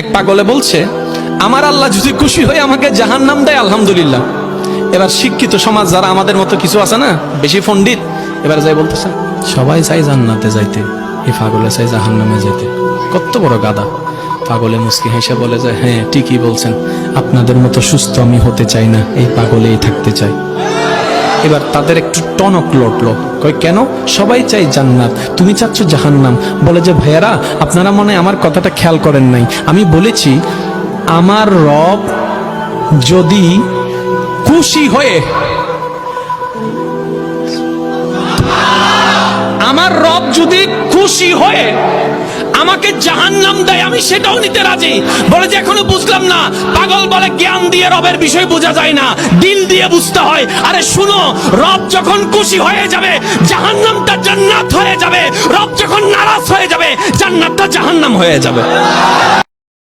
এক পাগলে বলছে, আমার আল্লাহ যদি খুশি হয়ে আমাকে জাহান্নাম দেয় আলহামদুলিল্লাহ। এবার শিক্ষিত সমাজ যারা আমাদের মতো কিছু আছে না, বেশি পণ্ডিত, এবার যাই বলতেছে সবাই চাই জান্নাতে যাইতে, এই পাগলে চাই জাহান্নামে যেতে। কত বড় গাদা। পাগলে মুস্কি হেসে বলে যে, হ্যাঁ ঠিকই বলছেন, আপনাদের মতো সুস্থ আমি হতে চাই না, এই পাগলেই থাকতে চাই। এবার তাদের একটু টনক লটলো, কই কেন? সবাই চাই জান্নাত, তুমি চাচ্ছ জাহান্নাম। বলে যে, ভাইয়ারা আপনারা মনে হয় আমার কথাটা খেয়াল করেন নাই, আমি বলেছি আমার রব যদি খুশি হয়ে, আমার রব যদি খুশি হয়ে আমাকে জাহান্নাম দেয় আমি সেটাও নিতে রাজি। বলে যে এখনো বুঝলাম না। পাগল বলে জ্ঞান দিয়ে রবের বিষয় বোঝা যায় না, দিল দিয়ে বুঝতে হয়। আরে শুনো, রব যখন খুশি হয়ে যাবে জাহান্নামটা জান্নাত হয়ে যাবে, রব যখন নারাজ হয়ে যাবে জান্নাতটা জাহান্নাম হয়ে যাবে।